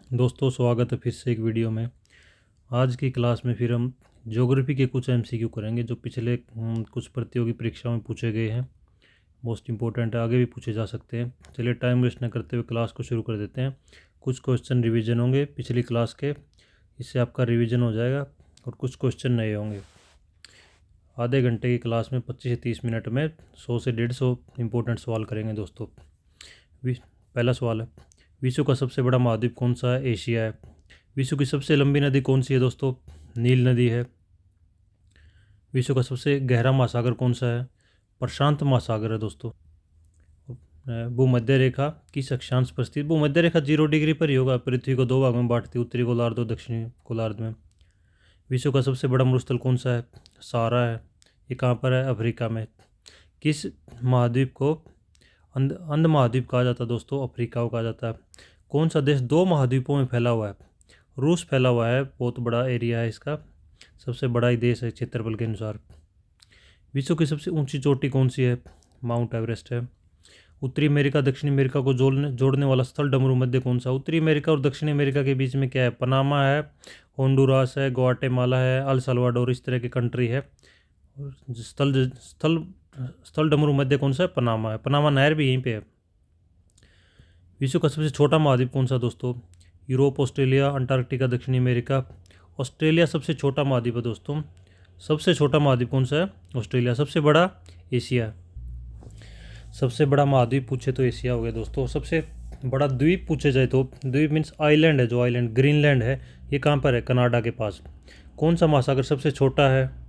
दोस्तों, स्वागत है फिर से एक वीडियो में। आज की क्लास में फिर हम ज्योग्राफी के कुछ एमसीक्यू करेंगे जो पिछले कुछ प्रतियोगी परीक्षाओं में पूछे गए हैं। मोस्ट इंपॉर्टेंट है, आगे भी पूछे जा सकते हैं। चलिए टाइम वेस्ट न करते हुए क्लास को शुरू कर देते हैं। कुछ क्वेश्चन रिवीजन होंगे पिछली क्लास के, इससे आपका रिवीजन हो जाएगा और कुछ क्वेश्चन नए होंगे। आधे घंटे की क्लास में 25 से 30 मिनट में 100 से 150 इंपॉर्टेंट सवाल करेंगे दोस्तों। पहला सवाल है, विश्व का सबसे बड़ा महाद्वीप कौन सा है? एशिया है। विश्व की सबसे लंबी नदी कौन सी है दोस्तों? नील नदी है। विश्व का सबसे गहरा महासागर कौन सा है? प्रशांत महासागर है दोस्तों। भूमध्य रेखा किस अक्षांश पर स्थित? भूमध्य रेखा 0 डिग्री पर ही होगा। पृथ्वी को दो भागों में बांटती, उत्तरी गोलार्ध और दक्षिणी गोलार्ध में। विश्व का सबसे बड़ा मरुस्थल कौन सा है? सहारा है। ये कहाँ पर है? अफ्रीका में। किस महाद्वीप को अंध महाद्वीप कहा जाता है दोस्तों? अफ्रीका को कहा जाता है। कौन सा देश दो महाद्वीपों में फैला हुआ है? रूस फैला हुआ है, बहुत बड़ा एरिया है इसका, सबसे बड़ा ही देश है क्षेत्रफल के अनुसार। विश्व की सबसे ऊंची चोटी कौन सी है? माउंट एवरेस्ट है। उत्तरी अमेरिका दक्षिणी अमेरिका को जोड़ने वाला स्थल डमरू मध्य कौन सा? उत्तरी अमेरिका और दक्षिणी अमेरिका के बीच में क्या है? पनामा है, होंडुरास है, ग्वाटेमाला है, अल सल्वाडोर, इस तरह की कंट्री है। स्थल स्थल स्थल डमरू मध्य कौन सा है? पनामा है। पनामा नहर भी यहीं पे है। विश्व का सबसे छोटा महाद्वीप कौन सा दोस्तों? यूरोप, ऑस्ट्रेलिया, अंटार्कटिका, दक्षिणी अमेरिका। ऑस्ट्रेलिया सबसे छोटा महाद्वीप है दोस्तों। सबसे छोटा महाद्वीप कौन सा है? ऑस्ट्रेलिया। सबसे बड़ा? एशिया। सबसे बड़ा महाद्वीप पूछे तो एशिया हो गया दोस्तों। सबसे बड़ा द्वीप पूछे जाए तो, द्वीप मीन्स आइलैंड है, जो आइलैंड ग्रीनलैंड है, ये कहाँ पर है? कनाडा के पास। कौन सा महासागर सबसे छोटा है?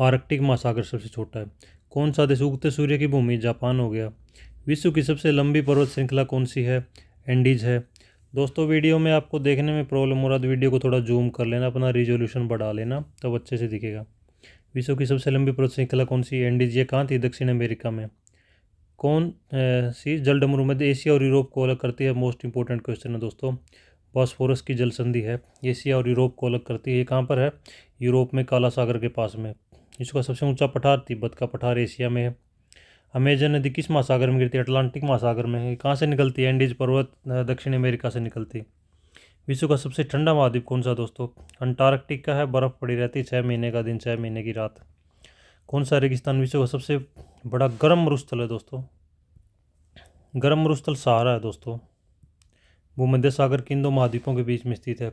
आर्कटिक महासागर सबसे छोटा है। कौन सा देश उगते सूर्य की भूमि? जापान हो गया। विश्व की सबसे लंबी पर्वत श्रृंखला कौन सी है? एंडीज है। दोस्तों, वीडियो में आपको देखने में प्रॉब्लम हो रहा है तो वीडियो को थोड़ा जूम कर लेना, अपना रिजोल्यूशन बढ़ा लेना, तब अच्छे से दिखेगा। विश्व की सबसे लंबी पर्वत श्रृंखला कौन सी? एंडीज। ये कहाँ थी? दक्षिण अमेरिका में। कौन सी जलडमरू मध्य एशिया और यूरोप को अलग करती है? मोस्ट इंपॉर्टेंट क्वेश्चन है दोस्तों। बॉस्फोरस की जल संधि है, एशिया और यूरोप को अलग करती है। ये कहाँ पर है? यूरोप में, काला सागर के पास में। इसका सबसे ऊंचा पठार तिब्बत का पठार एशिया में है। अमेजन नदी किस महासागर में गिरती है? अटलांटिक महासागर में है। कहाँ से निकलती है? एंडीज पर्वत दक्षिण अमेरिका से निकलती है। विश्व का सबसे ठंडा महाद्वीप कौन सा दोस्तों? अंटार्कटिका है, बर्फ़ पड़ी रहती है, 6 महीने का दिन 6 महीने की रात। कौन सा रेगिस्तान विश्व का सबसे बड़ा गर्म मरुस्थल है दोस्तों? गर्म मरुस्थल सहारा है दोस्तों। भूमध्य सागर किन दो महाद्वीपों के बीच में स्थित है?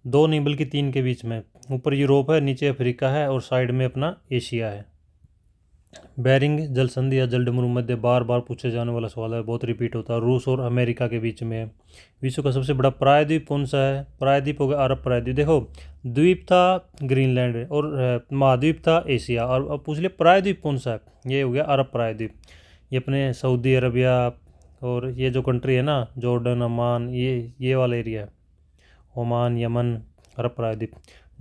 दो नहीं बल्कि तीन के बीच में। ऊपर यूरोप है, नीचे अफ्रीका है और साइड में अपना एशिया है। बेरिंग जल संधि या जलडमरू मध्य बार बार पूछे जाने वाला सवाल है, बहुत रिपीट होता है। रूस और अमेरिका के बीच में है। विश्व का सबसे बड़ा प्रायद्वीप कौन सा है? प्रायद्वीप हो गया अरब प्रायद्वीप। देखो, द्वीप था ग्रीनलैंड और महाद्वीप था एशिया, और अब पूछ लिया प्रायद्वीप कौन सा है? ये हो गया अरब प्रायद्वीप। ये अपने सऊदी अरबिया और ये जो कंट्री है ना, जॉर्डन, अमान, ये वाला एरिया है, ओमान, यमन, अरब प्रायद्वीप।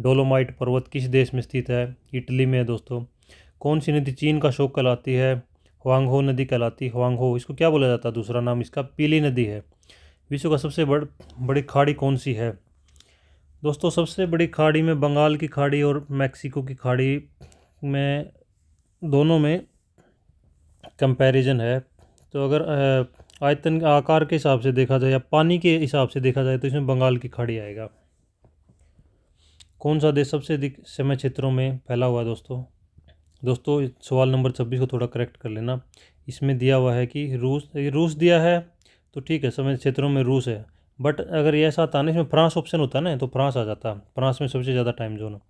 डोलोमाइट पर्वत किस देश में स्थित है? इटली में है दोस्तों। कौन सी नदी चीन का शोक कहलाती है? हुआंगहो नदी कहलाती है। हुआंगहो, इसको क्या बोला जाता है? दूसरा नाम इसका पीली नदी है। विश्व का सबसे बड़ी खाड़ी कौन सी है दोस्तों? सबसे बड़ी खाड़ी में बंगाल की खाड़ी और मैक्सिको की खाड़ी में, दोनों में कंपैरिजन है। तो अगर आयतन आकार के हिसाब से देखा जाए या पानी के हिसाब से देखा जाए तो इसमें बंगाल की खाड़ी आएगा। कौन सा देश सबसे अधिक समय क्षेत्रों में फैला हुआ है दोस्तों सवाल नंबर 26 को थोड़ा करेक्ट कर लेना। इसमें दिया हुआ है कि रूस दिया है, तो ठीक है, समय क्षेत्रों में रूस है। बट अगर ये ऐसा आता ना, इसमें फ्रांस ऑप्शन होता ना, तो फ्रांस आ जाता। फ्रांस में सबसे ज़्यादा टाइम जोन है।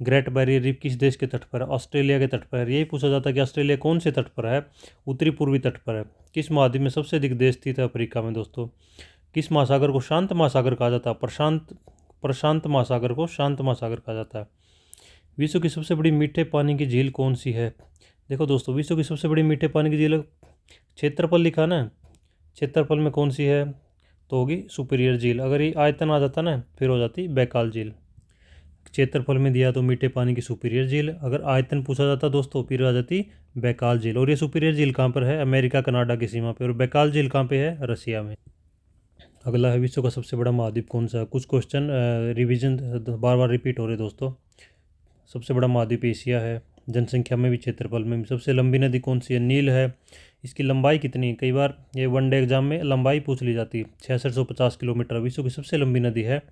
ग्रेट बैरियर रीफ किस देश के तट पर है? ऑस्ट्रेलिया के तट पर है। यही पूछा जाता है कि ऑस्ट्रेलिया कौन से तट पर है? उत्तरी पूर्वी तट पर है। किस महाद्वीप में सबसे अधिक देश स्थित है? अफ्रीका में दोस्तों। किस महासागर को शांत महासागर कहा जाता है? प्रशांत महासागर को शांत महासागर कहा जाता है। विश्व की सबसे बड़ी मीठे पानी की झील कौन सी है? देखो दोस्तों, विश्व की सबसे बड़ी मीठे पानी की झील, क्षेत्रफल लिखा ना, क्षेत्रफल में कौन सी है? तो होगी सुपीरियर झील। अगर ये आयतन आ जाता ना, फिर हो जाती बैकाल झील। क्षेत्रफल में दिया तो मीठे पानी की सुपीरियर झील, अगर आयतन पूछा जाता दोस्तों फिर आ जाती बैकाल झील। और ये सुपीरियर झील कहाँ पर है? अमेरिका कनाडा की सीमा पे। और बैकाल झील कहाँ पे है? रसिया में। अगला है, विश्व का सबसे बड़ा महाद्वीप कौन सा है? कुछ क्वेश्चन रिवीजन बार बार रिपीट हो रहे दोस्तों। सबसे बड़ा महाद्वीप एशिया है, जनसंख्या में भी क्षेत्रफल में भी। सबसे लंबी नदी कौन सी है? नील है। इसकी लंबाई कितनी है, कई बार ये वनडे एग्जाम में लंबाई पूछ ली जाती है। 6650 किलोमीटर विश्व की सबसे लंबी नदी है।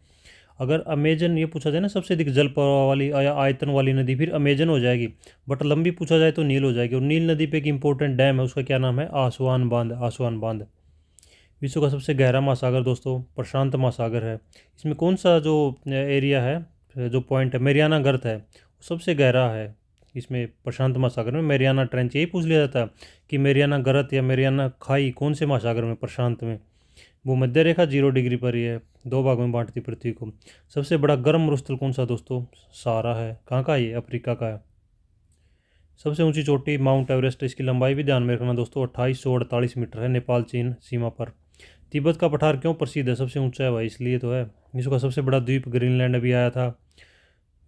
अगर अमेजन ये पूछा जाए ना सबसे अधिक जल प्रवाह वाली या आयतन वाली नदी, फिर अमेजन हो जाएगी, बट लंबी पूछा जाए तो नील हो जाएगी। और नील नदी पे एक इंपॉर्टेंट डैम है, उसका क्या नाम है, आसवान बांध। आसवान बांध। विश्व का सबसे गहरा महासागर दोस्तों प्रशांत महासागर है। इसमें कौन सा जो एरिया है, जो पॉइंट है, मेरियाना गर्त है, वो सबसे गहरा है इसमें प्रशांत महासागर में। मेरियाना ट्रेंच, यही पूछ लिया जाता है कि मेरियाना गर्त या मेरियाना खाई कौन से महासागर में, प्रशांत में। भूमध्य रेखा 0 डिग्री पर ही है, 2 भागों में बांटती पृथ्वी को। सबसे बड़ा गर्म मरुस्थल कौन सा दोस्तों, सहारा है। कहाँ का है ये, अफ्रीका का है। सबसे ऊंची चोटी माउंट एवरेस्ट, इसकी लंबाई भी ध्यान में रखना दोस्तों, 2848 मीटर है, नेपाल चीन सीमा पर। तिब्बत का पठार क्यों प्रसिद्ध है, सबसे ऊंचा है भाई, इसलिए तो है। विश्व का सबसे बड़ा द्वीप ग्रीनलैंड अभी आया था,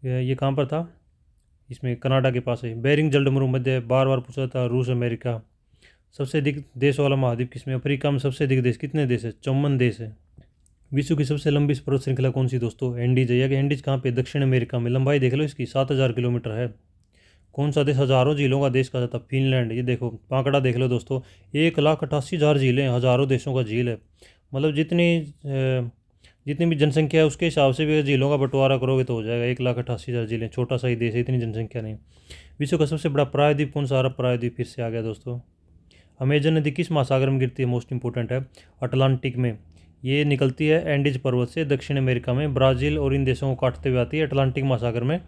ये कहाँ पर था, इसमें कनाडा के पास है। बेरिंग जलडमरू मध्य, बार बार पूछा था, रूस अमेरिका। सबसे अधिक देश वाला महाद्वीप किसमें, अफ्रीका में सबसे अधिक देश, कितने देश है, 54 देश है। विश्व की सबसे लंबी पर्वत श्रृंखला कौन सी दोस्तों, एंडीज है। एंडीज कहाँ पे, दक्षिण अमेरिका में। लंबाई देख लो इसकी, 7000 किलोमीटर है। कौन सा देश हज़ारों झीलों का देश कहा जाता है, फिनलैंड। ये देखो आंकड़ा देख लो दोस्तों, 1,88,000 झीलें, हज़ारों देशों का झील है। मतलब जितनी भी जनसंख्या है उसके हिसाब से भी झीलों का बंटवारा करोगे तो हो जाएगा। 1,88,000 झीलें, छोटा सा ही देश है, इतनी जनसंख्या नहीं। विश्व का सबसे बड़ा प्रायद्वीप कौन सा, अरब प्रायद्वीप फिर से आ गया दोस्तों। अमेजन नदी किस महासागर में गिरती है, मोस्ट इंपॉर्टेंट है, अटलांटिक में। ये निकलती है एंडीज पर्वत से दक्षिण अमेरिका में, ब्राज़ील और इन देशों को काटते हुए आती है, अटलांटिक महासागर में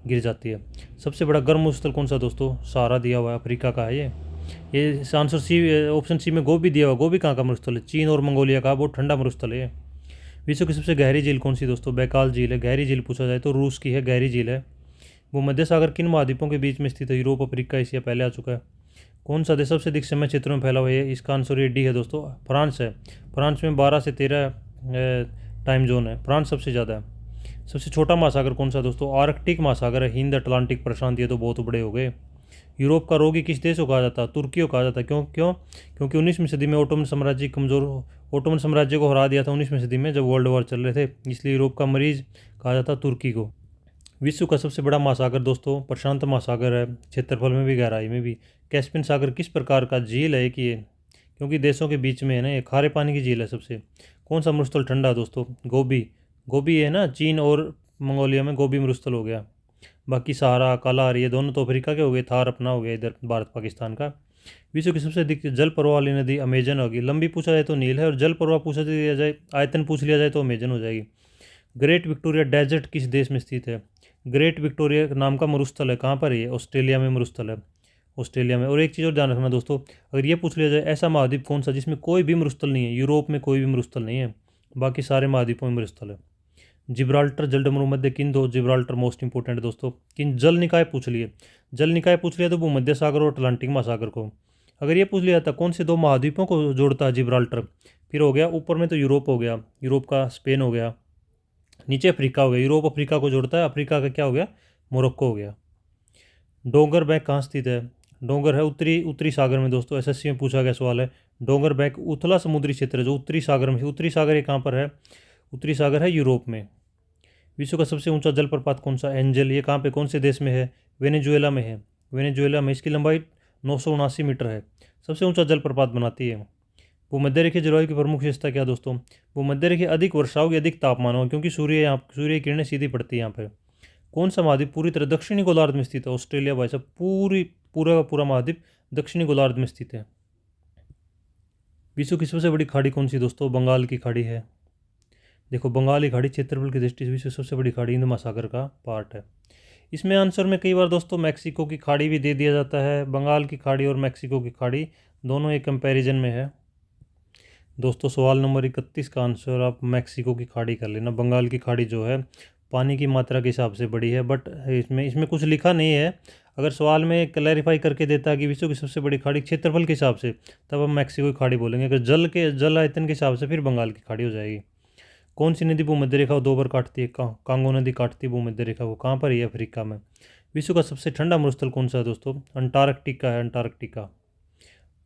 गिर जाती है। सबसे बड़ा गर्म मरुस्थल कौन सा दोस्तों, सहारा दिया हुआ है, अफ्रीका का है ये आंसर सी, ऑप्शन सी में गोबी दिया हुआ। गोबी कहाँ का मरुस्थल है, चीन और मंगोलिया का, बहुत ठंडा मरुस्थल है। विश्व की सबसे गहरी झील कौन सी दोस्तों, बैकाल झील है। गहरी झील पूछा जाए तो रूस की है, गहरी झील है। भूमध्य सागर किन महाद्वीपों के बीच में स्थित है, यूरोप अफ्रीका एशिया, पहले आ चुका है। कौन सा देश सबसे अधिक समय क्षेत्रों में फैला हुआ है, इसका आंसर ये डी है दोस्तों, फ्रांस है। फ्रांस में 12 से 13 टाइम जोन है, फ्रांस सबसे ज़्यादा है। सबसे छोटा महासागर कौन सा दोस्तों, आर्कटिक महासागर है, हिंद अटलांटिक प्रशांत, ये तो बहुत बड़े हो गए। यूरोप का रोगी किस देश को कहा जाता है, तुर्की को कहा जाता है। क्यों क्यों क्योंकि 19वीं सदी में ओटोमन साम्राज्य को हरा दिया था 19वीं सदी में, जब वर्ल्ड वॉर चल रहे थे, इसलिए यूरोप का मरीज कहा जाता तुर्की को। विश्व का सबसे बड़ा महासागर दोस्तों प्रशांत महासागर है, क्षेत्रफल में भी गहराई में भी। कैस्पियन सागर किस प्रकार का झील है कि ये, क्योंकि देशों के बीच में है ना, ये खारे पानी की झील है सबसे। कौन सा मरुस्थल ठंडा है दोस्तों, गोबी। गोबी है ना, चीन और मंगोलिया में गोबी मरुस्थल हो गया। बाकी सहारा, कालाहार ये दोनों तो अफ्रीका के हो गए, थार अपना हो गया इधर भारत पाकिस्तान का। विश्व की सबसे अधिक जल प्रवाह वाली नदी अमेजन होगी। लंबी पूछा जाए तो नील है, और जल प्रवाह पूछा दिया जाए, आयतन पूछ लिया जाए तो अमेजन हो जाएगी। ग्रेट विक्टोरिया डेजर्ट किस देश में स्थित है, ग्रेट विक्टोरिया नाम का मरुस्थल है, कहाँ पर है, ऑस्ट्रेलिया में मरुस्थल है, ऑस्ट्रेलिया में। और एक चीज़ और ध्यान रखना दोस्तों, अगर ये पूछ लिया जाए ऐसा महाद्वीप कौन सा जिसमें कोई भी मरुस्थल नहीं है, यूरोप में कोई भी मरुस्थल नहीं है, बाकी सारे महाद्वीपों में मरुस्थल है। जिब्राल्टर जलडमरू मध्य किन दो, जिब्राल्टर मोस्ट इंपोर्टेंट है दोस्तों। किन जल निकाय पूछ लिए, जल निकाय पूछ लिया तो भूमध्य सागर और अटलांटिक महासागर को। अगर ये पूछ लिया था कौन से दो महाद्वीपों को जोड़ता है जिब्राल्टर, फिर हो गया ऊपर में तो यूरोप हो गया, यूरोप का स्पेन हो गया, नीचे अफ्रीका हो गया, यूरोप अफ्रीका को जोड़ता है, अफ्रीका का क्या हो गया, मोरक्को हो गया। डोंगर बैंक कहाँ स्थित है, डोंगर है उत्तरी उत्तरी सागर में दोस्तों, एसएससी में पूछा गया सवाल है। डोंगर बैंक उथला समुद्री क्षेत्र है जो उत्तरी सागर में, उत्तरी सागर ये कहाँ पर है, उत्तरी सागर है यूरोप में। विश्व का सबसे ऊंचा जलप्रपात कौन सा, एंजल, ये कहाँ पे कौन से देश में है, वेनेजुएला में है, वेनेजुएला में। इसकी लंबाई 979 मीटर है, सबसे ऊंचा जलप्रपात बनाती है। भूमध्य रेखीय जलवायु की प्रमुख विशेषता क्या दोस्तों, भूमध्य रेखीय अधिक वर्षा होगी, अधिक तापमान होगा, क्योंकि सूर्य की किरणें सीधी पड़ती है यहाँ पर। कौन सा महाद्वीप पूरी तरह दक्षिणी गोलार्ध में स्थित है, ऑस्ट्रेलिया भाई साहब, पूरा का पूरा महाद्वीप दक्षिणी गोलार्ध में स्थित है। विश्व की सबसे बड़ी खाड़ी कौन सी दोस्तों, बंगाल की खाड़ी है। देखो बंगाल की खाड़ी क्षेत्रफल की दृष्टि से विश्व की सबसे बड़ी खाड़ी हिंद महासागर का पार्ट है। इसमें आंसर में कई बार दोस्तों मैक्सिको की खाड़ी भी दे दिया जाता है, बंगाल की खाड़ी और मैक्सिको की खाड़ी दोनों एक कंपैरिजन में है दोस्तों। सवाल नंबर 31 का आंसर आप मैक्सिको की खाड़ी कर लेना। बंगाल की खाड़ी जो है पानी की मात्रा के हिसाब से बड़ी है, बट इसमें कुछ लिखा नहीं है। अगर सवाल में क्लैरिफाई करके देता है कि विश्व की सबसे बड़ी खाड़ी क्षेत्रफल के हिसाब से, तब हम मैक्सिको की खाड़ी बोलेंगे। अगर जल आयतन के हिसाब से फिर बंगाल की खाड़ी हो जाएगी। कौन सी नदी भूमध्य रेखा को 2 बार काटती है, कांगो नदी काटती है भूमध्य रेखा को, कहाँ पर है, अफ्रीका में। विश्व का सबसे ठंडा मरुस्थल कौन सा है दोस्तों, अंटार्कटिका है, अंटार्कटिका।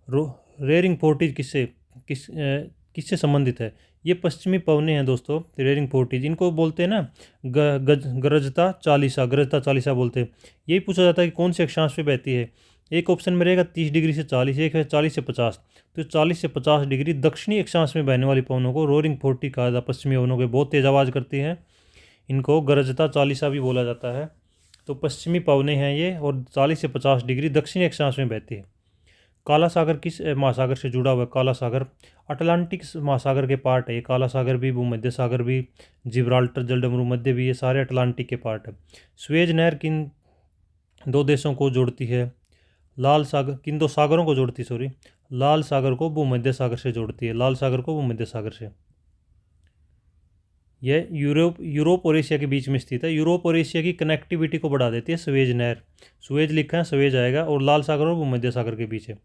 रेयरिंग फोर्टिज किससे संबंधित है, ये पश्चिमी पवने हैं दोस्तों, रेयरिंग फोर्टिज, इनको बोलते हैं ना गरजता चालीसा बोलते हैं। यही पूछा जाता है कि कौन से अक्षांश पे बहती है, एक ऑप्शन में रहेगा 30 डिग्री से 40, एक है 40 से 50। तो 40 से 50 डिग्री दक्षिणी अक्षांश में बहने वाली पवनों को रोरिंग 40 कहा जाता है। पश्चिमी पवनों के बहुत तेज आवाज़ करती हैं, इनको गरजता चालीसा भी बोला जाता है। तो पश्चिमी पवनें हैं ये, और 40 से 50 डिग्री दक्षिणी अक्षांश में बहती है। काला सागर किस महासागर से जुड़ा हुआ है? काला सागर अटलांटिक महासागर के पार्ट है। ये काला सागर भी, भूमध्य सागर भी, जिब्राल्टर जलडमरू मध्य भी, ये सारे अटलांटिक के पार्ट है। स्वेज नहर किन दो देशों को जोड़ती है? लाल सागर किन दो सागरों को जोड़ती, सॉरी, लाल सागर को भूमध्य सागर से जोड़ती है। लाल सागर को भूमध्य सागर से। यह यूरोप और एशिया के बीच में स्थित है। यूरोप और एशिया की कनेक्टिविटी को बढ़ा देती है स्वेज नहर। स्वेज लिखा है, स्वेज आएगा, और लाल सागर और भूमध्य सागर के बीच है।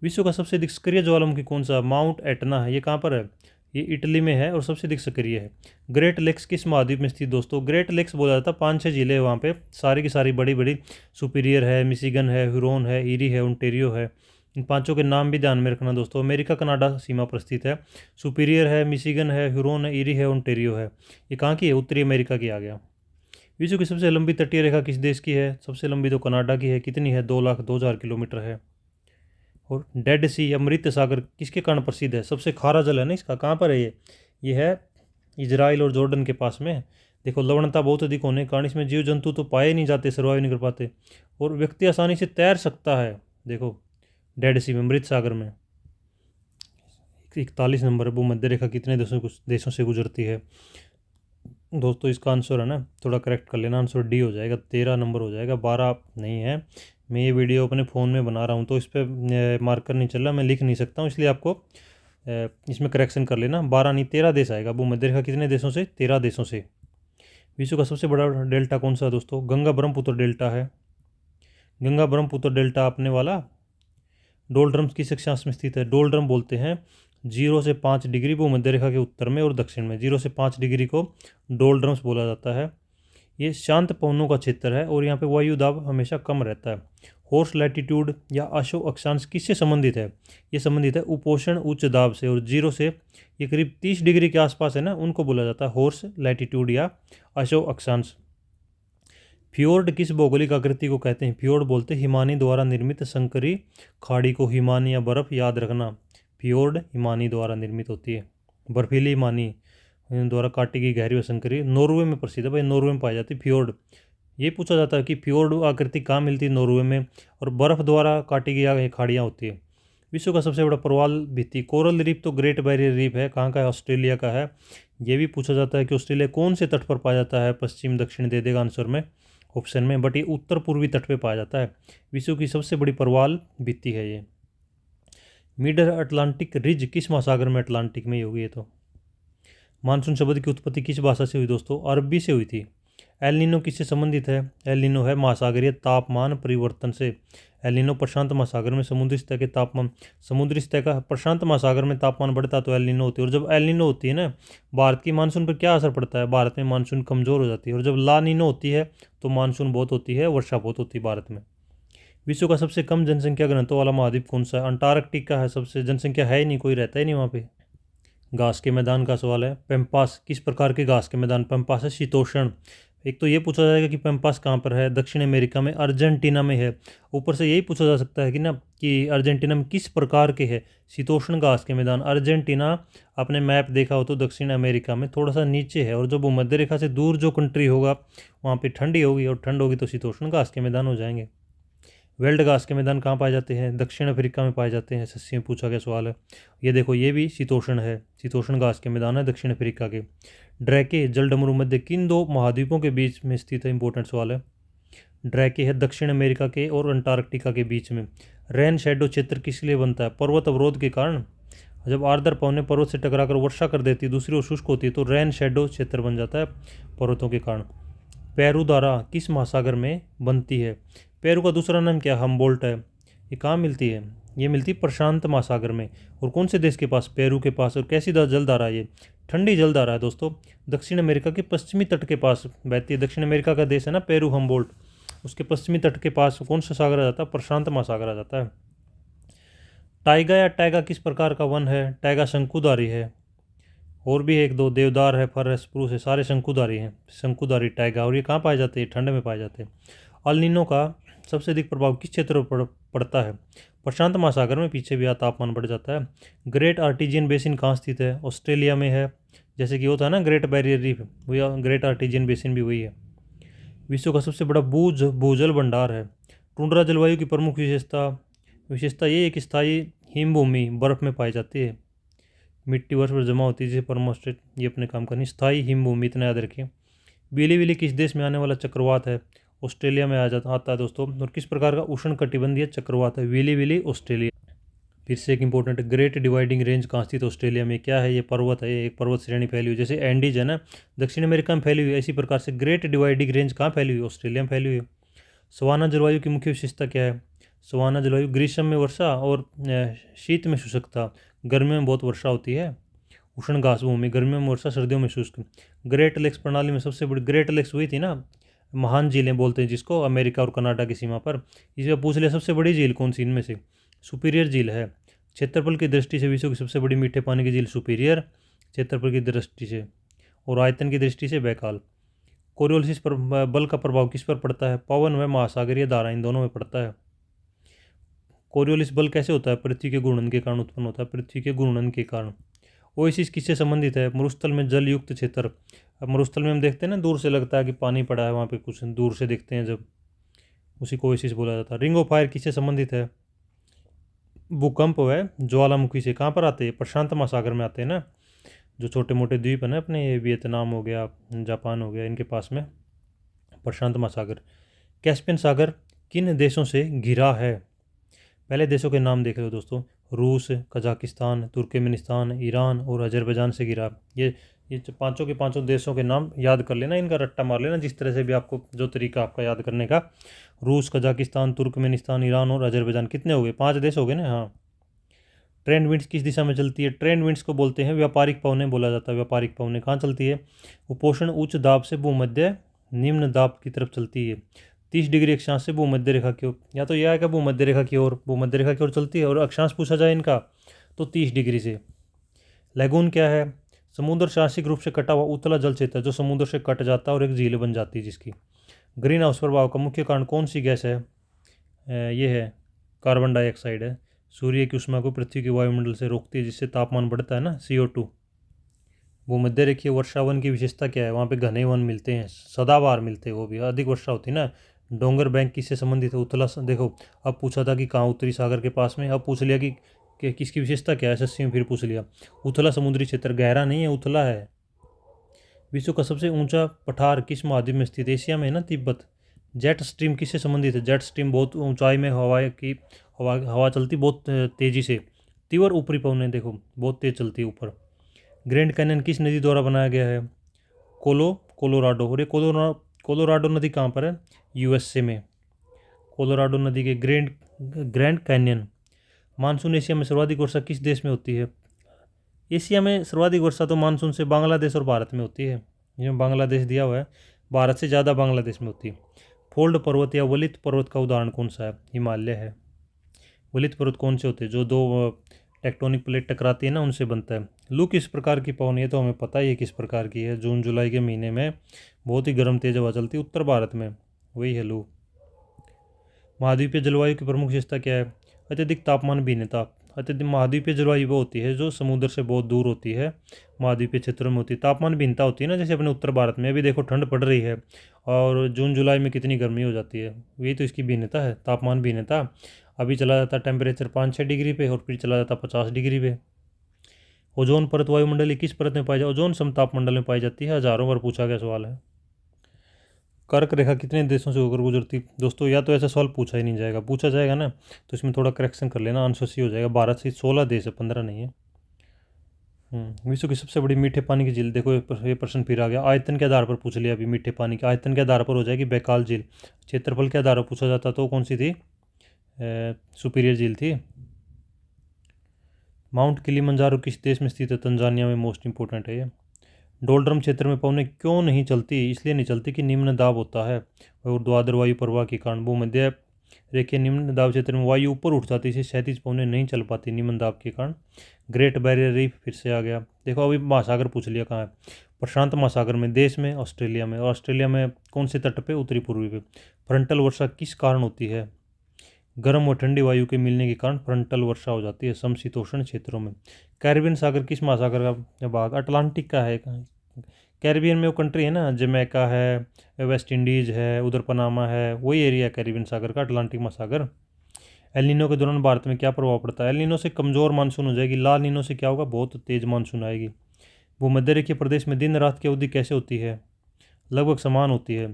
विश्व का सबसे अधिक सक्रिय ज्वालामुखी कौन सा? माउंट एटना है। ये कहाँ पर है? ये इटली में है और सबसे अधिक सक्रिय है। ग्रेट लेक्स किस महाद्वीप में स्थित दोस्तों? ग्रेट लेक्स बोला जाता है, 5-6 जिले हैं वहाँ पे, सारी की सारी बड़ी बड़ी। सुपीरियर है, मिशिगन है, ह्यूरोन है, ईरी है, ओंटारियो है। इन पांचों के नाम भी ध्यान में रखना दोस्तों। अमेरिका कनाडा सीमा पर स्थित है। सुपीरियर है, मिशिगन है, ह्यूरोन है, ईरी है, ओंटारियो है। ये कहाँ की है? उत्तरी अमेरिका की आ गया। विश्व की सबसे लंबी तटीय रेखा किस देश की है? सबसे लंबी तो कनाडा की है। कितनी है? 2,02,000 किलोमीटर है। और डेड सी, अमृत सागर, किसके कारण प्रसिद्ध है? सबसे खारा जल है ना इसका। कहाँ पर है ये? ये है इजराइल और जॉर्डन के पास में। देखो, लवणता बहुत अधिक होने के कारण इसमें जीव जंतु तो पाए नहीं जाते, सर्वाइव नहीं कर पाते, और व्यक्ति आसानी से तैर सकता है। देखो, डेड सी में, अमृत सागर में। 41 नंबर है। भूमध्य रेखा कितने देशों से गुजरती है दोस्तों? इसका आंसर है ना, थोड़ा करेक्ट कर लेना, आंसर डी हो जाएगा। 13 नंबर हो जाएगा, 12 नहीं है। मैं ये वीडियो अपने फ़ोन में बना रहा हूँ तो इस पर मार्कर नहीं चल रहा, मैं लिख नहीं सकता हूँ, इसलिए आपको इसमें करेक्शन कर लेना। 12 नहीं, 13 देश आएगा। भूमध्य रेखा कितने देशों से? 13 देशों से। विश्व का सबसे बड़ा डेल्टा कौन सा है दोस्तों? गंगा ब्रह्मपुत्र डेल्टा है। गंगा ब्रह्मपुत्र डेल्टा अपने वाला। डोलड्रम्स किस अक्षांश में स्थित है? डोलड्रम बोलते हैं 0 से 5 डिग्री भूमध्य रेखा के उत्तर में और दक्षिण में। 0 से 5 डिग्री को डोलड्रम्स बोला जाता है। ये शांत पवनों का क्षेत्र है और यहाँ पे वायु दाब हमेशा कम रहता है। हॉर्स लैटिट्यूड या अशोक अक्षांश किससे संबंधित है? ये संबंधित है उपोषण उच्च दाब से, और 0 से ये करीब 30 डिग्री के आसपास है ना, उनको बोला जाता है हॉर्स लैटिट्यूड या अशोक अक्षांश। फ्योर्ड किस भौगोलिक आकृति को कहते हैं? फ्योर्ड बोलते हैं हिमानी द्वारा निर्मित संकरी खाड़ी को। हिमानी या बर्फ याद रखना, फ्योर्ड हिमानी द्वारा निर्मित होती है, बर्फीली हिमानी द्वारा काटी गई गहरी व संकरी। नॉर्वे में प्रसिद्ध है भाई, नॉर्वे में पाई जाती है फ्योर्ड। ये पूछा जाता है कि फ्योर्ड आकृति कहाँ मिलती है? नॉर्वे में, और बर्फ द्वारा काटी गई खाड़ियाँ होती है। विश्व का सबसे बड़ा प्रवाल भित्ति? कोरल रीफ तो ग्रेट बैरियर रीफ है। कहाँ का है? ऑस्ट्रेलिया का है। ये भी पूछा जाता है कि ऑस्ट्रेलिया कौन से तट पर पाया जाता है? पश्चिम दक्षिण दे देगा आंसर में, ऑप्शन में, बट ये उत्तर पूर्वी तट पे पाया जाता है। विश्व की सबसे बड़ी प्रवाल भित्ति है ये। मिडल अटलांटिक रिज किस महासागर में? अटलांटिक में ही होगी ये तो। मानसून शब्द की उत्पत्ति किस भाषा से हुई दोस्तों? अरबी से हुई थी। एल नीनो किससे संबंधित है? एल नीनो है महासागरीय तापमान परिवर्तन से। एल नीनो प्रशांत महासागर में समुद्री सतह के तापमान, समुद्री सतह का प्रशांत महासागर में तापमान बढ़ता तो एल नीनो होती है। और जब एल नीनो होती है ना, भारत की मानसून पर क्या असर पड़ता है? भारत में मानसून कमज़ोर हो जाती है। और जब ला नीनो होती है तो मानसून बहुत होती है, वर्षा बहुत होती है भारत में। विश्व का सबसे कम जनसंख्या घनत्व वाला महाद्वीप कौन सा है? अंटार्कटिका है। सबसे जनसंख्या है ही नहीं, कोई रहता ही नहीं वहाँ पे। घास के मैदान का सवाल है। पेम्पास किस प्रकार के घास के मैदान? पेम्पास है शीतोष्ण। एक तो ये पूछा जाएगा कि पेम्पास कहाँ पर है? दक्षिण अमेरिका में, अर्जेंटीना में है। ऊपर से यही पूछा जा सकता है कि ना, कि अर्जेंटीना में किस प्रकार के है शीतोष्ण घास के मैदान? अर्जेंटीना आपने मैप देखा हो तो दक्षिण अमेरिका में थोड़ा सा नीचे है, और जो भूमध्य रेखा से दूर जो कंट्री होगा वहाँ पे ठंडी होगी, और ठंड होगी तो शीतोष्ण घास के मैदान हो जाएंगे। वेल्ड घास के मैदान कहाँ पाए जाते हैं? दक्षिण अफ्रीका में पाए जाते हैं। एसएससी में पूछा गया सवाल है ये। देखो, ये भी शीतोष्ण है, शीतोष्ण घास के मैदान है दक्षिण अफ्रीका के। ड्रैके जलडमरू मध्य किन दो महाद्वीपों के बीच में स्थित है? इंपॉर्टेंट सवाल है। ड्रैके है दक्षिण अमेरिका के और अंटार्कटिका के बीच में। रेन शेडो क्षेत्र किस लिए बनता है? पर्वत अवरोध के कारण। जब आर्द्र पवनें पर्वत से टकराकर वर्षा कर देती है, दूसरी ओर शुष्क होती है, तो रेन शेडो क्षेत्र बन जाता है पर्वतों के कारण। पेरू धारा किस महासागर में बनती है? पेरू का दूसरा नाम क्या? हम्बोल्ट है। ये कहाँ मिलती है? ये मिलती है प्रशांत महासागर में। और कौन से देश के पास? पेरू के पास। और कैसी जलधारा है ये? ठंडी जलधारा है दोस्तों। दक्षिण अमेरिका के पश्चिमी तट के पास बहती है। दक्षिण अमेरिका का देश है ना पेरू, हम्बोल्ट, उसके पश्चिमी तट के पास कौन सा सागर आ जाता है? प्रशांत महासागर आ जाता है। टाइगा या टैगा किस प्रकार का वन है? टैगा शंकुधारी है। और भी एक दो, देवदार है, फर है, स्प्रूस है, सारे शंकुधारी हैं। शंकुधारी टैगा। और ये कहाँ पाए जाते हैं? ठंड में पाए जाते हैं। अल नीनो का सबसे अधिक प्रभाव किस क्षेत्र पर पड़ता है। प्रशांत महासागर में पीछे भी तापमान बढ़ जाता है। ग्रेट आर्टिजियन बेसिन कहाँ स्थित है? ऑस्ट्रेलिया में है। जैसे कि होता है ना ग्रेट बैरियर रीफ, वही ग्रेट आर्टिजियन बेसिन भी वही है। विश्व का सबसे बड़ा भूजल भंडार है। टुंड्रा जलवायु की प्रमुख विशेषता ये है कि स्थायी हिमभूमि बर्फ में पाई जाती है। मिट्टी बर्फ पर जमा होती है जिसे परमाफ्रॉस्ट ये अपने काम करनी। स्थायी हिमभूमि इतना याद रखिए। बिली बिली किस देश में आने वाला चक्रवात है? ऑस्ट्रेलिया में आता है दोस्तों। और किस प्रकार का उष्ण कटिबंधीय चक्रवात है? Willy willy Australia. फिर से एक इंपॉर्टेंट, ग्रेट डिवाइडिंग रेंज कहाँ स्थित? ऑस्ट्रेलिया में। क्या है? ये पर्वत है, एक पर्वत श्रेणी फैली हुई। जैसे एंडीज है ना दक्षिण अमेरिका में फैली हुई है, इसी प्रकार से ग्रेट डिवाइडिंग रेंज कहाँ फैली हुई? ऑस्ट्रेलिया में फैली हुई है। सवाना जलवायु की मुख्य विशेषता क्या है? सवाना जलवायु ग्रीष्म में वर्षा और शीत में शुष्कता। गर्मियों में बहुत वर्षा होती है। उष्ण घास भूमि, गर्मियों में वर्षा, सर्दियों में शुष्क। ग्रेट लेक्स प्रणाली में सबसे बड़ी, ग्रेट लेक्स हुई थी ना, महान झीलें बोलते हैं जिसको, अमेरिका और कनाडा की सीमा पर। इसमें पूछ लिया सबसे बड़ी झील कौन सी इनमें से? सुपीरियर झील है। क्षेत्रफल की दृष्टि से विश्व की सबसे बड़ी मीठे पानी की झील सुपीरियर, क्षेत्रफल की दृष्टि से। और आयतन की दृष्टि से बैकाल। कोरियोलिस पर बल का प्रभाव किस पर पड़ता है? पवन व महासागरीय धारा, इन दोनों में पड़ता है। कोरियोलिस बल कैसे होता है? पृथ्वी के घूर्णन के कारण उत्पन्न होता है, पृथ्वी के घूर्णन के कारण। ओएसिस किससे संबंधित है? मरुस्थल में जल युक्त क्षेत्र। अब मरुस्थल में हम देखते हैं ना, दूर से लगता है कि पानी पड़ा है वहाँ पे, कुछ दूर से देखते हैं जब, उसी को ओएसिस बोला जाता है। रिंग ऑफ फायर किससे संबंधित है? भूकंप व ज्वालामुखी से। कहाँ पर आते हैं? प्रशांत महासागर में आते हैं ना, जो छोटे मोटे द्वीप है ना अपने, ये वियतनाम हो गया, जापान हो गया, इनके पास में प्रशांत महासागर। कैस्पियन सागर किन देशों से घिरा है? पहले देशों के नाम देख लो दोस्तों, रूस, कजाकिस्तान, तुर्कमेनिस्तान, ईरान और अजरबैजान से घिरा। ये पांचों के पांचों देशों के नाम याद कर लेना, इनका रट्टा मार लेना, जिस तरह से भी आपको जो तरीका आपका याद करने का। रूस, कजाकिस्तान, तुर्कमेनिस्तान, ईरान और अजरबैजान, कितने हो गए? 5 देश हो गए ना। हाँ। ट्रेंड विंड्स किस दिशा में चलती है? ट्रेंड विंड्स को बोलते हैं व्यापारिक पवनें, बोला जाता है व्यापारिक पवनें। कहाँ चलती है? उपोषण उच्च दाब से भूमध्य निम्न दाब की तरफ चलती है। 30 डिग्री अक्षांश से भूमध्य रेखा की ओर, या तो यह आएगा भूमध्य रेखा की ओर, भूमध्य रेखा की ओर चलती है। और अक्षांश पूछा जाए इनका तो 30 डिग्री से। लैगून क्या है? समुद्र शासिक रूप से कटा हुआ उतला जल क्षेत्र, जो समुद्र से कट जाता है और एक झील बन जाती है जिसकी। ग्रीन हाउस प्रभाव का मुख्य कारण कौन सी गैस है? ये है कार्बन डाइऑक्साइड है। सूर्य की ऊष्मा को पृथ्वी के वायुमंडल से रोकती है, जिससे तापमान बढ़ता है ना, CO2। भूमध्य रेखीय वर्षावन की विशेषता क्या है? वहाँ पे घने वन मिलते हैं, सदाबहार मिलते हैं, वो भी अधिक वर्षा होती है ना। डोंगर बैंक किससे संबंधित है? देखो, अब पूछा था कि कहाँ, उत्तरी सागर के पास में। अब पूछ लिया कि किसकी विशेषता क्या है? एसएससी में फिर पूछ लिया। उथला समुद्री क्षेत्र, गहरा नहीं है, उथला है। विश्व का सबसे ऊंचा पठार किस महाद्वीप में स्थित? एशिया में है ना, तिब्बत। जेट स्ट्रीम किससे संबंधित है? जेट स्ट्रीम बहुत ऊंचाई में हवा चलती बहुत तेज़ी से। तीव्र ऊपरी पवनें देखो बहुत तेज़ चलती है ऊपर। ग्रैंड कैनियन किस नदी द्वारा बनाया गया है? कोलोराडो। और ये कोलोराडो नदी कहाँ पर है? USA में। कोलोराडो नदी के ग्रैंड कैनियन। मानसून एशिया में सर्वाधिक वर्षा किस देश में होती है? एशिया में सर्वाधिक वर्षा तो मानसून से बांग्लादेश और भारत में होती है। जिसमें बांग्लादेश दिया हुआ है, भारत से ज़्यादा बांग्लादेश में होती है। फोल्ड पर्वत या वलित पर्वत का उदाहरण कौन सा है? हिमालय है। वलित पर्वत कौन से होते हैं? जो दो टेक्टोनिक प्लेट टकराती है ना, उनसे बनता है। लू किस प्रकार की पवन है? तो हमें पता ही है किस प्रकार की है। जून जुलाई के महीने में बहुत ही गर्म तेज हवा चलती है उत्तर भारत में, वही है लू। महाद्वीपीय जलवायु की प्रमुख विशेषता क्या है? अत्यधिक तापमान भिन्नता। अत्यधिक महाद्वीपीय जलवायु वो होती है जो समुद्र से बहुत दूर होती है, महाद्वीपीय क्षेत्रों में होती है। तापमान भिन्नता होती है ना, जैसे अपने उत्तर भारत में अभी देखो ठंड पड़ रही है और जून जुलाई में कितनी गर्मी हो जाती है, यही तो इसकी भिन्नता है, तापमान भिन्नता। अभी चला जाता टेम्परेचर 5-6 डिग्री पे और फिर चला जाता 50 डिग्री पे। ओजोन परत वायुमंडल किस परत में पाई जाती है? ओजोन समताप मंडल में पाई जाती है। हजारों बार पूछा गया सवाल है। कर्क रेखा कितने देशों से होकर गुजरती? दोस्तों या तो ऐसा सवाल पूछा ही नहीं जाएगा, पूछा जाएगा ना तो इसमें थोड़ा करेक्शन कर लेना, आंसर सी हो जाएगा। 12 से 16 देश है, 15 नहीं है। विश्व की सबसे बड़ी मीठे पानी की झील, देखो ये प्रश्न फिर आ गया। आयतन के आधार पर पूछ लिया अभी, मीठे पानी के आयतन के आधार पर हो जाएगी बैकाल झील। क्षेत्रफल के आधार पर पूछा जाता तो कौन सी थी? सुपीरियर झील थी। माउंट किलिमंजारो किस देश में स्थित है? तंजानिया में। मोस्ट इंपोर्टेंट है ये। डोलड्रम क्षेत्र में पवनें क्यों नहीं चलती? इसलिए नहीं चलती कि निम्न दाब होता है और ऊर्ध्वाधर वायु प्रवाह के कारण। भूमध्य रेखीय निम्न दाब क्षेत्र में वायु ऊपर उठ जाती है, इसे क्षैतिज पवनें नहीं चल पाती निम्न दाब के कारण। ग्रेट बैरियर रीफ फिर से आ गया। देखो अभी महासागर पूछ लिया कहाँ है? प्रशांत महासागर में। देश में ऑस्ट्रेलिया में। और ऑस्ट्रेलिया में कौन से तट पे? उत्तरी पूर्वी पे। फ्रंटल वर्षा किस कारण होती है? गर्म और ठंडी वायु के मिलने के कारण फ्रंटल वर्षा हो जाती है समशीतोष्ण क्षेत्रों में। कैरिबियन सागर किस महासागर का भाग? अटलांटिक का है। कैरिबियन में वो कंट्री है ना, जमैका है, वेस्ट इंडीज़ है, उधर पनामा है, वही एरिया है कैरिबियन सागर का, अटलांटिक महासागर। एल नीनो के दौरान भारत में क्या प्रभाव पड़ता है? एल नीनो से कमज़ोर मानसून हो जाएगी। ला नीनो से क्या होगा? बहुत तेज़ मानसून आएगी। भूमध्य रेखीय प्रदेश में दिन रात की अवधि कैसे होती है? लगभग समान होती है।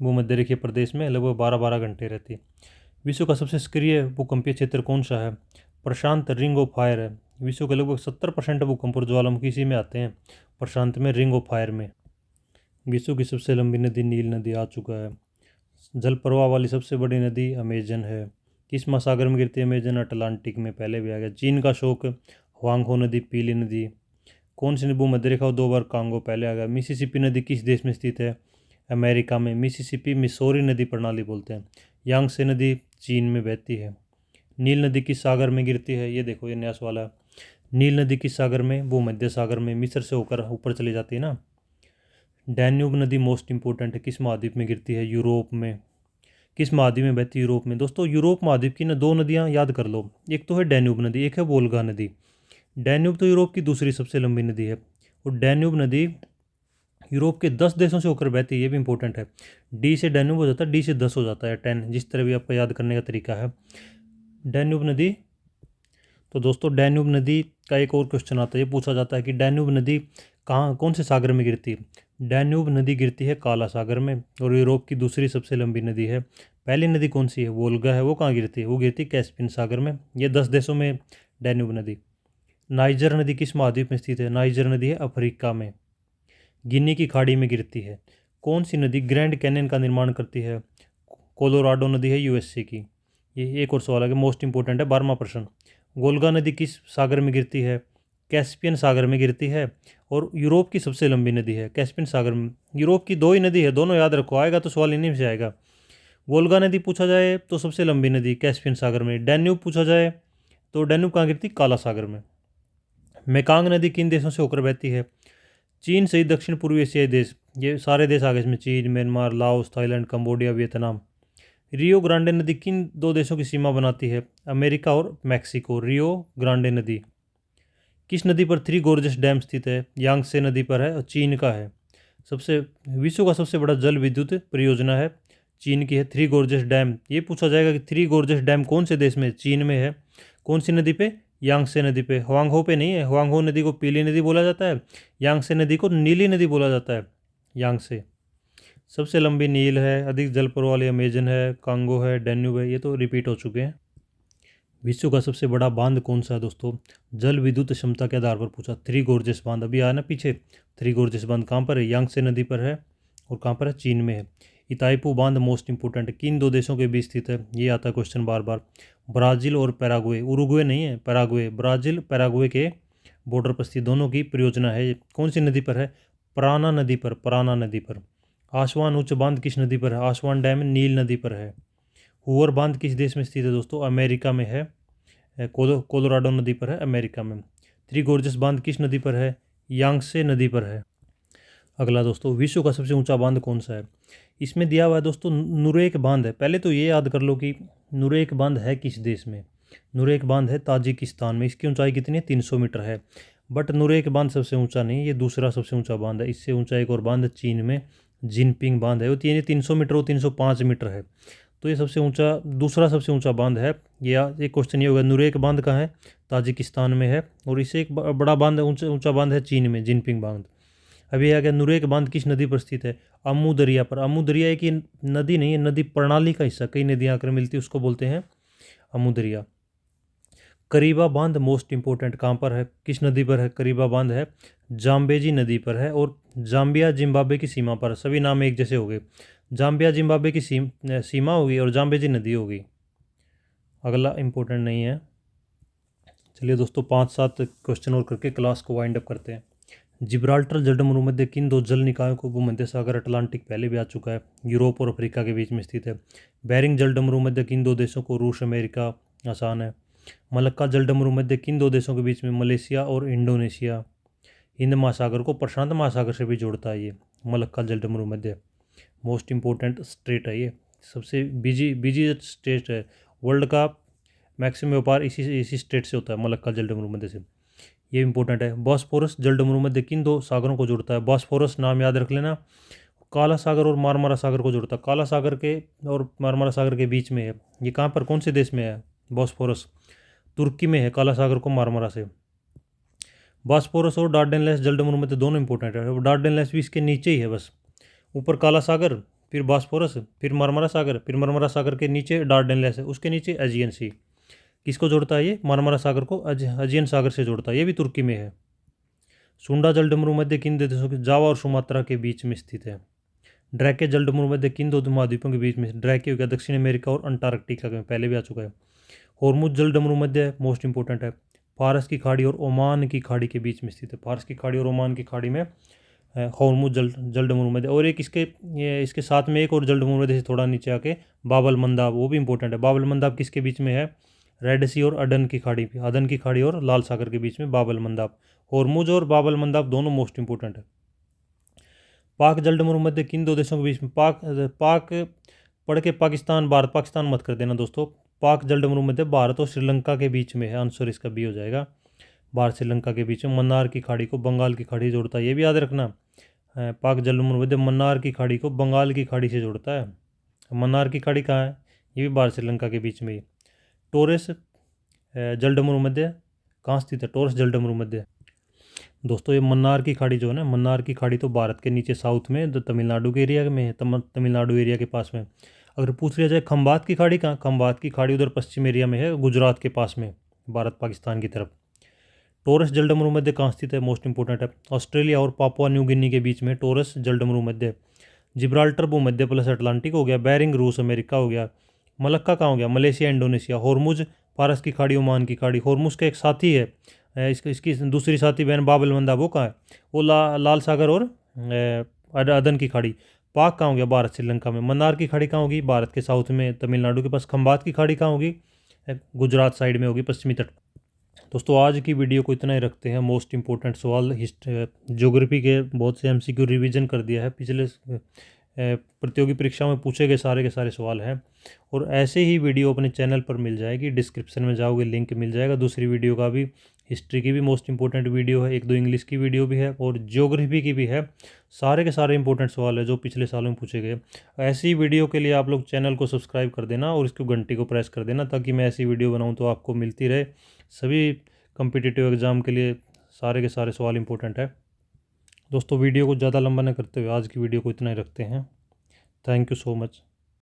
भूमध्य रेखीय प्रदेश में लगभग 12-12 घंटे रहती है। विश्व का सबसे सक्रिय भूकंपीय क्षेत्र कौन सा है? प्रशांत रिंग ऑफ फायर है। विश्व के लगभग 70% भूकंप और ज्वालामुखी इसी में आते हैं, प्रशांत में, रिंग ऑफ फायर में। विश्व की सबसे लंबी नदी नील नदी आ चुका है। जल प्रवाह वाली सबसे बड़ी नदी अमेजन है। किस महासागर में गिरती है अमेजन? अटलांटिक में, पहले भी आ गया। चीन का शोक हुआंगहो नदी, पीली नदी। कौन सी भूमध्य रेखा? 2 बार कांगो, पहले आ गया। मिसिसिपी नदी किस देश में स्थित है? अमेरिका में। मिसिसिपी मिसौरी नदी प्रणाली बोलते हैं। यांगसे नदी चीन में बहती है। नील नदी किस सागर में गिरती है? ये देखो, ये नया सवाल है। नील नदी किस सागर में? भूमध्य सागर में, मिस्र से होकर ऊपर चली जाती है ना। डैन्यूब नदी मोस्ट इंपोर्टेंट है, किस महाद्वीप में गिरती है? यूरोप में। किस महाद्वीप में बहती है? यूरोप में। दोस्तों यूरोप महाद्वीप की ना 2 नदियाँ याद कर लो, एक तो है डैन्यूब नदी, एक है वोल्गा नदी। डैन्यूब तो यूरोप की दूसरी सबसे लंबी नदी है, और डैन्यूब नदी यूरोप के 10 देशों से होकर बहती है, ये भी इंपॉर्टेंट है। डी से डैन्यूब हो जाता है, डी से 10 हो जाता है, 10, जिस तरह भी आपका याद करने का तरीका है। डैन्यूब नदी, तो दोस्तों डैन्यूब नदी का एक और क्वेश्चन आता है, ये पूछा जाता है कि डैन्यूब नदी कहाँ, कौन से सागर में गिरती है? डैन्यूब नदी गिरती है काला सागर में, और यूरोप की दूसरी सबसे लंबी नदी है। पहली नदी कौन सी है? वोल्गा है, वो कहाँ गिरती है? वो गिरती है कैस्पियन सागर में। ये 10 देशों में डैन्यूब नदी। नाइजर नदी किस महाद्वीप में स्थित है? नाइजर नदी है अफ्रीका में, गिनी की खाड़ी में गिरती है। कौन सी नदी ग्रैंड कैनियन का निर्माण करती है? कोलोराडो नदी है, यूएसए की। ये एक और सवाल है, मोस्ट इंपोर्टेंट है, 12वां प्रश्न। वोल्गा नदी किस सागर में गिरती है? कैस्पियन सागर में गिरती है, और यूरोप की सबसे लंबी नदी है कैस्पियन सागर में। यूरोप की 2 ही नदी है, दोनों याद रखो, आएगा तो सवाल इन्हीं में से आएगा। वोल्गा नदी पूछा जाए तो सबसे लंबी नदी कैस्पियन सागर में। डैन्यूब पूछा जाए तो डैन्यूब कहाँ गिरती? काला सागर में। मेकांग नदी किन देशों से होकर बहती है? चीन सहित दक्षिण पूर्वी एशियाई देश, ये सारे देश आ गए इसमें, चीन, Myanmar, Laos, Thailand, Cambodia, Vietnam. Rio Grande नदी किन 2 देशों की सीमा बनाती है? अमेरिका और मैक्सिको। रियो ग्रांडे नदी। किस नदी पर 3 गोर्जस डैम स्थित है? यांगसे नदी पर है और चीन का है। सबसे विश्व का सबसे बड़ा जल विद्युत परियोजना है, चीन की है, 3 गोर्जस डैम। ये पूछा जाएगा कि 3 गोर्जस डैम कौन से देश में? चीन में है। कौन सी नदी पे? यांगसे नदी पे। हुआंगहो पे नहीं है, हुआंगहो नदी को पीली नदी बोला जाता है, यांगसे नदी को नीली नदी बोला जाता है। यांगसे सबसे लंबी नील है, अधिक जल प्रवाह वाली अमेजन है, कांगो है, डैन्यूब है, ये तो रिपीट हो चुके हैं। विश्व का सबसे बड़ा बांध कौन सा है दोस्तों? जल विद्युत क्षमता के आधार पर पूछा। 3 गोर्जस बांध, अभी आया ना पीछे। 3 गोर्जस बांध कहाँ पर है? यांगसे नदी पर है, और कहाँ पर है? चीन में है। इताइपू बांध मोस्ट इंपोर्टेंट, किन 2 देशों के बीच स्थित है? ये आता है क्वेश्चन बार बार। ब्राज़ील और पैराग्वे, उरुग्वे नहीं है, पैराग्वे। ब्राज़ील पैराग्वे के बॉर्डर पर स्थित, दोनों की परियोजना है। कौन सी नदी पर है? पराना नदी पर, पराना नदी पर। आसवान उच्च बांध किस नदी पर है? आसवान डैम नील नदी पर है। हूवर बांध किस देश में स्थित है दोस्तों? अमेरिका में है, कोलोराडो नदी पर है, अमेरिका में। 3 गोर्जस बांध किस नदी पर है? यांगसे नदी पर है। अगला दोस्तों, विश्व का सबसे ऊंचा बांध कौन सा है? इसमें दिया हुआ है दोस्तों नुरेक बांध है। पहले तो ये याद कर लो कि नुरेक बांध है किस देश में? नुरेक बांध है ताजिकिस्तान में। इसकी ऊंचाई कितनी है? 300 मीटर है। बट नुरेक बांध सबसे ऊंचा नहीं, ये दूसरा सबसे ऊंचा बांध है। इससे ऊंचा एक और बांध चीन में जिनपिंग बांध है, वो 300 मीटर, वो 305 मीटर है। तो ये सबसे ऊंचा, दूसरा सबसे ऊंचा बांध है। एक क्वेश्चन ये होगा, नुरेक बांध कहाँ है? ताजिकिस्तान में है। और इससे एक बड़ा बांध, ऊंचा बांध है चीन में, जिनपिंग बांध। अभी आ गया, नुरेक बांध किस नदी पर स्थित है? अम्मू दरिया पर। अम्मू दरिया एक नदी नहीं है, नदी प्रणाली का हिस्सा, कई नदियाँ आकर मिलती है, उसको बोलते हैं अम्मू दरिया। करीबा बांध मोस्ट इंपोर्टेंट कहाँ पर है? किस नदी पर है? करीबा बांध है जाम्बेजी नदी पर है, और जाम्बिया जिम्बाब्वे की सीमा पर। सभी नाम एक जैसे हो गए, जाम्बिया जिम्बाब्वे की सीमा होगी, और जाम्बेजी नदी होगी। अगला इंपॉर्टेंट नहीं है। चलिए दोस्तों, 5-7 क्वेश्चन और करके क्लास को वाइंड अप करते हैं। जिब्राल्टर जलमरुमध्य किन 2 जल निकायों को? भूमध्य सागर अटलांटिक पहले भी आ चुका है, यूरोप और अफ्रीका के बीच में स्थित है। बेरिंग जलमरुमध्य किन 2 देशों को? रूस अमेरिका, आसान है। मलक्का जलमरुमध्य किन 2 देशों के बीच में? मलेशिया और इंडोनेशिया। हिंद महासागर को प्रशांत महासागर से भी जोड़ता है ये मलक्का जलमरुमध्य। मोस्ट इंपोर्टेंट स्टेट है ये, सबसे बिजी स्टेट है, वर्ल्ड का मैक्सिमम व्यापार इसी स्टेट से होता है, मलक्का जलडमरूमध्य से। ये इंपॉर्टेंट है। बॉस्फोरस जलडमरूमध्य किन दो सागरों को जोड़ता है? बॉस्फोरस नाम याद रख लेना, काला सागर और मारमारा सागर को जोड़ता है। काला सागर के और मारमारा सागर के बीच में है। ये कहाँ पर, कौन से देश में है बॉस्फोरस? तुर्की में है, काला सागर को मारमारा से। बॉस्फोरस और डार्डेनलेस जलडमरूमध्य दोनों इंपॉर्टेंट है। डार्डेनलेस भी इसके नीचे ही है बस, ऊपर काला सागर, फिर बॉस्फोरस, फिर मारमारा सागर, फिर मारमारा सागर के नीचे डार्डेनलेस है, उसके नीचे एजियन सी। किसको जोड़ता है ये? मारमारा सागर को एजियन सागर से जोड़ता है। ये भी तुर्की में है। सुंडा जलडमरूमध्य किन देशों के? जावा और सुमात्रा के बीच में स्थित है। ड्रैके जलडमरूमध्य किन दो महाद्वीपों के बीच में? ड्रैके हो गया दक्षिण अमेरिका और अंटार्कटिका में, पहले भी आ चुका है। होर्मुज जलडमरूमध्य मोस्ट इंपॉर्टेंट है, फारस की खाड़ी और ओमान की खाड़ी के बीच में स्थित है। फारस की खाड़ी और ओमान की खाड़ी में होर्मुज जलडमरूमध्य। और एक इसके साथ में एक और जलडमरूमध्य से थोड़ा नीचे आके बाबल मंदाब, वो भी इंपॉर्टेंट है। बाबल मंदाब किसके बीच में है? रेड सी और अदन की खाड़ी, अदन की खाड़ी और लाल सागर के बीच में बाबल मंदाब। होर्मुज और बाबल मंदाब दोनों मोस्ट इंपॉर्टेंट है। पाक जलडमरूमध्य किन दो देशों के बीच में? पाक पढ़ के पाकिस्तान भारत पाकिस्तान मत कर देना दोस्तों। पाक जलडमरूमध्य भारत और श्रीलंका के बीच में है, आंसर इसका बी हो जाएगा। भारत श्रीलंका के बीच में। मन्नार की खाड़ी को बंगाल की खाड़ी जोड़ता है, ये भी याद रखना। पाक जलडमरूमध्य मन्नार की खाड़ी को बंगाल की खाड़ी से जोड़ता है। मन्नार की खाड़ी कहाँ है? ये भी भारत श्रीलंका के बीच में ही। टोरस जलडमरूमध्य कहाँ स्थित है? टोरस जलडमरूमध्य दोस्तों, ये मन्नार की खाड़ी जो है ना, मन्नार की खाड़ी तो भारत के नीचे साउथ में तमिलनाडु के एरिया में है, तमिलनाडु एरिया के पास में। अगर पूछ लिया जाए खंबात की खाड़ी कहाँ? खंबात की खाड़ी उधर पश्चिम एरिया में है, गुजरात के पास में, भारत पाकिस्तान की तरफ। टोरस जलडमरूमध्य कहाँ स्थित है? मोस्ट इंपॉर्टेंट है, ऑस्ट्रेलिया और पापुआ न्यू गिनी के बीच में टोरस जलडमरूमध्य। जिब्राल्टर भूमध्य प्लस अटलांटिक हो गया। बैरिंग रूस अमेरिका हो गया। मलक्का कहाँ हो गया? Malaysia Indonesia. होर्मुज फारस की खाड़ी ओमान की खाड़ी। होर्मुज का एक साथी है, इसकी दूसरी साथी बहन बाबल मंदाब, वो कहाँ है? वो लाल सागर और अदन की खाड़ी। पाक कहाँ हो गया? भारत श्रीलंका में। मन्नार की खाड़ी कहाँ होगी? भारत के साउथ में, तमिलनाडु के पास। खंबात की खाड़ी कहाँ होगी? गुजरात साइड में होगी, पश्चिमी तट। दोस्तों आज की वीडियो को इतना ही रखते हैं। मोस्ट इंपॉर्टेंट सवाल ज्योग्राफी के बहुत से एमसीक्यू रिवीजन कर दिया है, पिछले प्रतियोगी परीक्षा में पूछे गए सारे के सारे सवाल हैं। और ऐसे ही वीडियो अपने चैनल पर मिल जाएगी, डिस्क्रिप्शन में जाओगे लिंक मिल जाएगा। दूसरी वीडियो का भी, हिस्ट्री की भी मोस्ट इंपॉर्टेंट वीडियो है, एक दो इंग्लिश की वीडियो भी है और ज्योग्राफी की भी है। सारे के सारे इंपॉर्टेंट सवाल है जो पिछले सालों में पूछे गए। ऐसी वीडियो के लिए आप लोग चैनल को सब्सक्राइब कर देना और इसको घंटी को प्रेस कर देना, ताकि मैं ऐसी वीडियो बनाऊँ तो आपको मिलती रहे। सभी कम्पिटिटिव एग्ज़ाम के लिए सारे के सारे सवाल इंपॉर्टेंट है। दोस्तों वीडियो को ज़्यादा लंबा न करते हुए आज की वीडियो को इतना ही रखते हैं। Thank you so much.